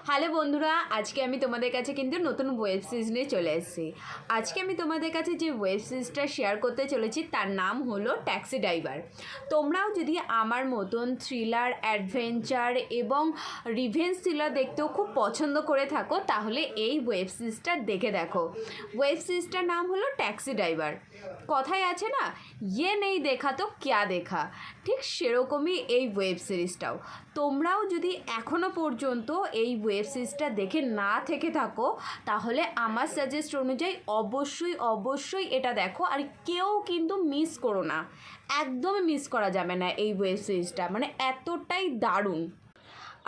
Hello বন্ধুরা, আজকে আমি তোমাদের কাছে কিন্তু নতুন ওয়েব সিরিজ নিয়ে চলে এসেছি। আজকে আমি তোমাদের কাছে যে ওয়েব সিরিজটা শেয়ার করতে চলেছি তার নাম হলো ট্যাক্সি ড্রাইভার। তোমরাও যদি আমার মতন থ্রিলার, অ্যাডভেঞ্চার এবং রিভেঞ্জ থ্রিলার দেখতেও খুব পছন্দ করে থাকো তাহলে এই ওয়েব সিরিজটা দেখে দেখো। ওয়েব সিরিজটার নাম হলো ট্যাক্সি ড্রাইভার। কথায় আছে না, ইয়ে নেই দেখা তো ক্যা দেখা, ঠিক সেরকমই এই ওয়েব সিরিজটাও। তোমরাও যদি এখনও পর্যন্ত এই ওয়েব সিরিজটা দেখে না থেকে থাকো তাহলে আমার সাজেস্ট অনুযায়ী অবশ্যই এটা দেখো। আর কেউ কিন্তু মিস করো না, একদমই মিস করা যাবে না এই ওয়েব সিরিজটা, মানে এতটাই দারুণ।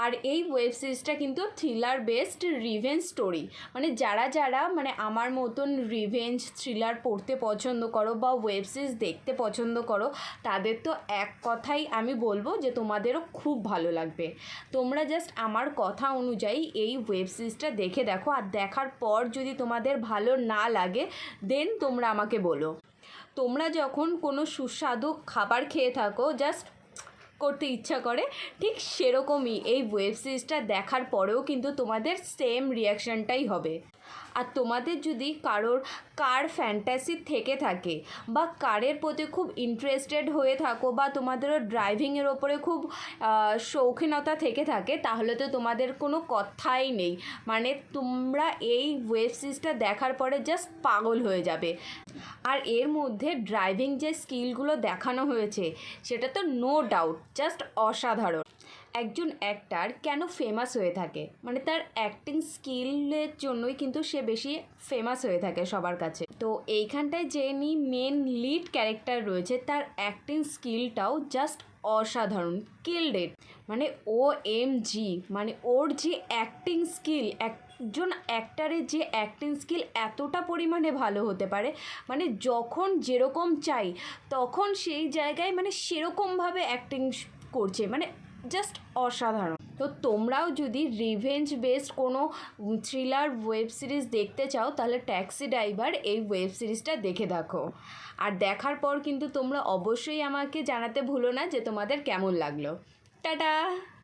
আর এই ওয়েব সিরিজটা কিন্তু থ্রিলার বেসড রিভেঞ্জ স্টোরি, মানে যারা মানে আমার মতন রিভেঞ্জ থ্রিলার পড়তে পছন্দ করো বা ওয়েব সিরিজ দেখতে পছন্দ করো তাদের তো এক কথাই আমি বলবো যে তোমাদেরও খুব ভালো লাগবে। তোমরা জাস্ট আমার কথা অনুযায়ী এই ওয়েব সিরিজটা দেখে দেখো, আর দেখার পর যদি তোমাদের ভালো না লাগে দেন তোমরা আমাকে বলো। তোমরা যখন কোনো সুস্বাদু খাবার খেয়ে থাকো, জাস্ট করতে ইচ্ছা করে, ঠিক সেরকমই এই ওয়েব সিরিজটা দেখার পরেও কিন্তু তোমাদের সেম রিয়াকশানটাই হবে। আর তোমাদের যদি কার ফ্যান্টাসি থেকে থাকে বা কারের প্রতি খুব ইন্টারেস্টেড হয়ে থাকো বা তোমাদেরও ড্রাইভিংয়ের ওপরে খুব শৌখিনতা থেকে থাকে তাহলে তো তোমাদের কোনো কথাই নেই, মানে তোমরা এই ওয়েব সিরিজটা দেখার পরে জাস্ট পাগল হয়ে যাবে। আর এর মধ্যে ড্রাইভিং যে স্কিলগুলো দেখানো হয়েছে সেটা তো নো ডাউট জাস্ট অসাধারণ। একজন অ্যাক্টার কেন ফেমাস হয়ে থাকে, মানে তার অ্যাক্টিং স্কিলের জন্যই কিন্তু সে বেশি ফেমাস হয়ে থাকে সবার কাছে। তো এইখানটায় যিনি মেন লিড ক্যারেক্টার রয়েছে তার অ্যাক্টিং স্কিলটাও জাস্ট অসাধারণ, কিল্ড ইট। মানে OMG, মানে ওর যে অ্যাক্টিং স্কিল, একজন অ্যাক্টারের যে অ্যাক্টিং স্কিল এতটা পরিমাণে ভালো হতে পারে, মানে যখন যেরকম চাই তখন সেই জায়গায় মানে সেরকমভাবে অ্যাক্টিং করছে, মানে জাস্ট অসাধারণ। তো তোমরাও যদি রিভেঞ্জ বেসড কোনো থ্রিলার ওয়েব সিরিজ দেখতে চাও তাহলে ট্যাক্সি ড্রাইভার এই ওয়েব সিরিজটা দেখে দেখো। আর দেখার পর কিন্তু তোমরা অবশ্যই আমাকে জানাতে ভুলো না যে তোমাদের কেমন লাগলো। টাটা।